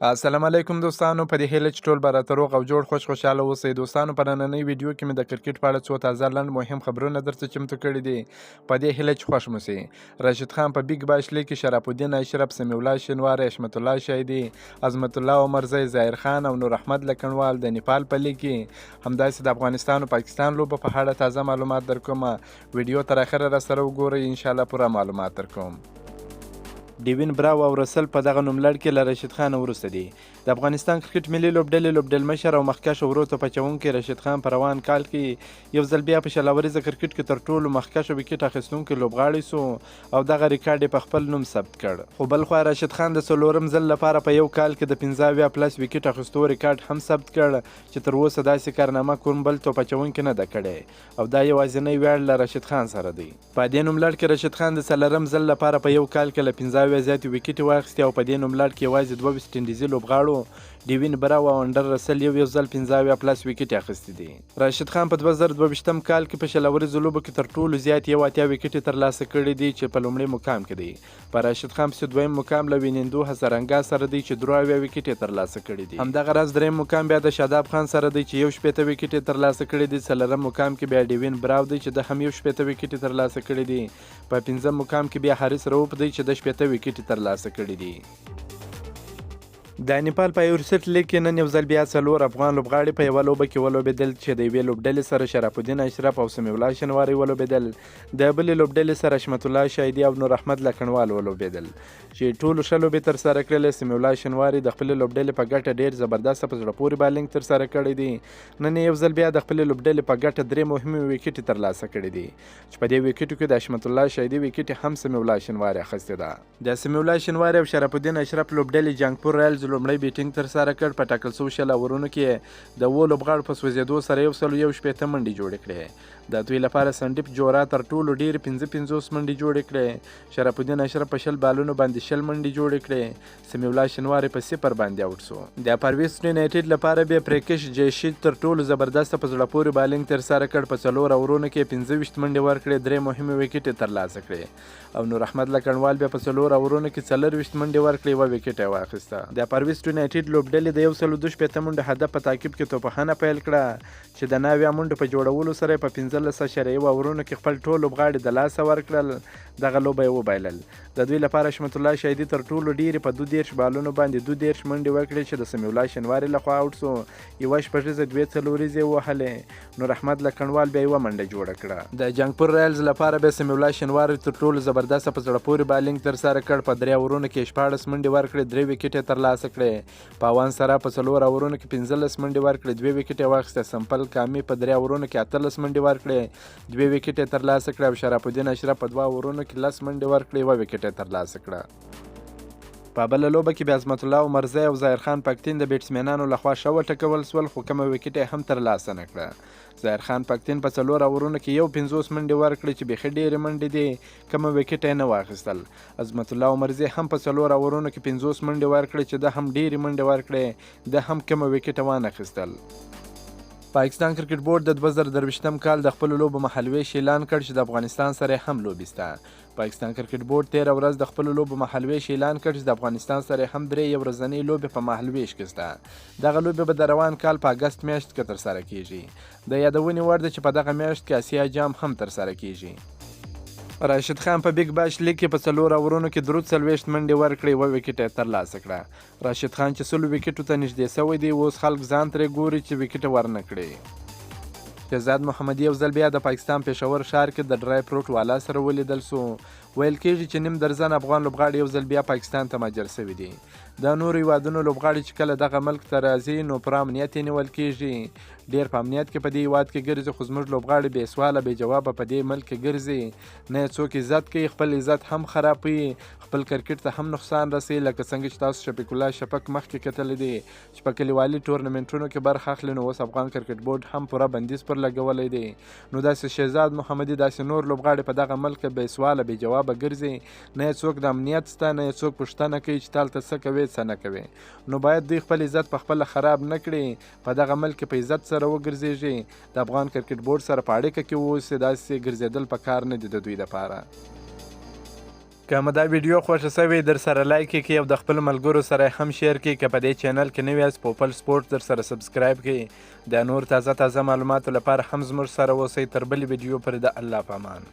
السلام علیکم دوستانو، په دې هیله چې ټول به راته روغ او جوړ خوشحاله اوسئ. دوستانو، په نننۍ ویډیو کې مې د کرکټ په اړه څو تازه لنډ مهم خبرونه درته چمتو کړي دي. په دې هیله چې خوښ مو سي. راشد خان په بیګ باش لیګ کې شرف الدین اشرف، سمیع الله شینواری، حشمت الله شایدي، عظمت الله عمرزی، ظاهر خان او نور احمد لکنوال د نیپال په لیګ کې همداسې د افغانستان او پاکستان لوبو په اړه تازه معلومات درکوم. ویډیو تر اخره راسره وګورئ، انشاءالله پوره معلومات درکوم. ډیوین براو او رسل په دغه نوملړ کې له راشد خان وروسته دي. د افغانستان کرکټ ملي لوبډلې لوبډلمشر او مخکښ ورو پچونکی راشد خان په روان کال کې یو ځل بیا په شلاوریزه کرکټ کې تر ټولو مخکښ وکټ اخیستونکی لوبغاړی سو او دغه ریکارډ په خپل نوم ثبت کړ. خو بل خوا راشد خان د څلورم ځل لپاره په یو کال کې د 15 پلس وکټ اخیستو ریکارډ هم ثبت کړ چې تر اوسه داسې کارنامه کوم بل توپچونکی نه ده کړې او دا یوازینی ویاړ له راشد خان سره دی. په دې نوملړ کې راشد خان د څلورم ځل لپاره په یو کال کې له 15 زیاتې وکټې واخیستې او په دې نوملړ کې یوازې 2 ویسټ انډیزي لوبغاړو ډیوین براو او انډر رسل یو ځل 15 پلس وکټې اخیستې دي. راشد خان په 2022 کال کې په شلاوریزو لوبو کې تر ټولو زیات یو اتیا وکټې ترلاسه کړي دي چې په لومړي مقام کې دی. په راشد خان پسې دویم مقام له وینندو هزارنګا سره دی چې 3 وکټې ترلاسه کړي دي. همدغه راز دریم مقام بیا د شاداب خان سره دی چې 1 وکټې ترلاسه کړي دي. څلورم مقام کې بیا ډیوین براو دی چې د هم 1 وکټې ترلاسه کړي دي. په پنځم مقام کې بیا حارث رؤوف دی چې د 1 وکټې ترلاسه کړي دي. د نیپال په یورسټ لیګ کې نن یو ځل بیا څلور افغان لوبغاړي په یوه لوبه کې ولوبېدل چې د یوې لوبډلې سره شرف الدین اشرف او سمیع الله شینواری ولوبېدل. د بلې لوبډلې سره حشمت الله شایدي او نور احمد لکنوال ولوبېدل چې ټولو ښه لوبې ترسره کړلې. سمیع الله شینواری د خپلې لوبډلې په ګټه ډېر زبردسته په زړه پورې بالنګ ترسره کړی دی. نن یو ځل بیا د خپلې لوبډلې په ګټه 3 مهمې وکټې ترلاسه کړي دي چې په دې وکټو کې د حشمت الله شایدي وکټې هم سمیع الله شینواری اخیستې ده. د سمیع الله شینواری او شرف الدین اشرف لوبډلې جنګپور رایلز لومړی بیټینګ ترسره کړ. په ټاکل شوو 10 اورونو کې د 7 لوبغاړو په سوځېدو سره 111 منډې جوړې کړې. د دوی لپاره سندیپ جورا تر ټولو ډېرې 55 منډې جوړې کړې. شرف الدین اشرف په 10 بالونو باندې 10 منډې جوړې کړې. سمیع الله شینواری په 0 باندې آوټ سو. د پرویس یونایټډ لپاره بیا پریکش جیشید تر ټولو زبردسته په زړه پورې بالنګ ترسره کړ. په 4 اورونو کې 25 منډې ورکړې، 3 مهمې وکټې ترلاسه کړې او نور احمد لکنوال بیا په 4 اورونو کې 24 منډې ورکړې، 1 وکټ یې واخیسته. د پرویس یونایټډ لوبډلې د 122 منډو هدف په تعقیب کې توپخانه پیل کړه چې د 9 منډو په جوړولو سره په 15.1 اورونو کې خپل ټول لوبغاړي د لاسه ورکړل. دغه لوبه یې وبایلل. د دوی لپاره حشمت الله شایدي تر ټولو ډېرې په 32 بالونو باندې 32 منډې وکړې چې د سمیع الله شینواری لخوا آوټ سو. یوه شپږیزه 2 څلوریزې یې وهلې. نور احمد لکنوال بیا 1 منډه جوړه کړه. د جنګپور رایلز لپاره بیا سمیع الله شینواری تر ټولو زبردسته په زړه پورې بالنګ ترسره کړ. په 3 اورونو کې 14 منډې ورکړې، 3 وکټې یې ترلاسه کړې. په اوان سره په 4 اورونو کې 15 منډې ورکړې، 2 وکټې یې واخیسته. سمپل کامي په 3 اورونو کې 18 منډې ورکړې، 2 وکټې یې ترلاسه کړه او شرف الدین اشرف په 2 اورونو کې 10 منډې ورکړې، 1 وکټ یې ترلاسه کړه. په بله لوبه کې بیا عظمت الله عمرزی او ظاهر خان پکتین د بیټسمینانو لخوا ښه وټکول سول خو کومه وکټ یې هم ترلاسه نه کړه. ظاهر خان پکتین په 4 اورونو کې 50 منډې ورکړې چې بیخي ډېرې منډې دي، کومه وکټ یې نه واخیستل. عظمت الله عمرزی هم په 4 اورونو کې 50 منډې ورکړې چې ده هم ډېرې منډې ورکړې، ده هم کومه وکټ وانه اخیستل. پاکستان کرکټ بورډ د 2023 کال د خپلو لوبو مهالویش اعلان کړ چې د افغانستان سره هم لوبې سته. پاکستان کرکټ بورډ 13 ورځ د خپلو لوبو مهالویش اعلان کړ چې د افغانستان سره هم 3 ورځنۍ لوبې په مهالویش کې سته. دغه لوبې به د روان کال په اګست میاشت کې ترسره کیږي. د یادونې وړ ده چې په دغه میاشت کې اسیا جام هم ترسره کیږي. راشد خان په بیګ باش لیګ کې په 4 اورونو کې 43 منډې ورکړې، 1 وکټ یې ترلاسه کړه. راشد خان چې 100 وکټو ته نږدې سوی دی، اوس خلک ځان ترې ګوري چې وکټ ورنه کړي. شهزاد محمدي یو ځل بیا د پاکستان پېښور ښار کې د ډرای فروټ والا سره ولیدل سو. ویل کېږي چې نیم درزن افغان لوبغاړي یو ځل بیا پاکستان ته مهاجر سوي دي. د نورو هیوادونو لوبغاړي چې کله دغه ملک ته راځي نو پر امنیت یې نیول کېږي. ډېر په امنیت کې په دې هیواد کې ګرځي، خو زموږ لوبغاړي بې سواله بې جوابه په دې ملک کې ګرځي، نه یې څوک عزت کوي، خپل عزت هم خرابوي، خپل کرکټ ته هم نقصان رسوي. لکه څنګه چې تاسو شفیق الله شفق مخکې کتلی دی چې په کلیوالي ټورنمنټونو کې برخه اخلي، نو اوس افغان کرکټ بورډ هم پوره بندیز پر لګولی دی. نو داسې شهزاد محمدي، داسې نور لوبغاړي په دغه ملک بې سواله بې جوابه ګرځي، نه یې څوک د امنیت سته، نه یې څوک پوښتنه کوي چې تا هلته څه کوې څه نه کوې. نو باید دوی خپل عزت په خپله خراب نه کړي، په دغه ملک په عزت سره وګرځېږي، د افغان کرکټ بورډ سره په اړیکه کې واوسي. داسې ګرځېدل په کار نه دي د دوی دپاره. که مو دا ویډیو خوښه شوې در سره لایک یې کړئ او د خپلو ملګرو سره هم شیر کړئ. که په دې چینل کې نوي یاست پوپل سپورټ در سره سبسکرایب کړئ. د نور تازه معلوماتو لپاره هم زموږ سره اوسئ. تر بلې ویډیو پورې د الله په امان.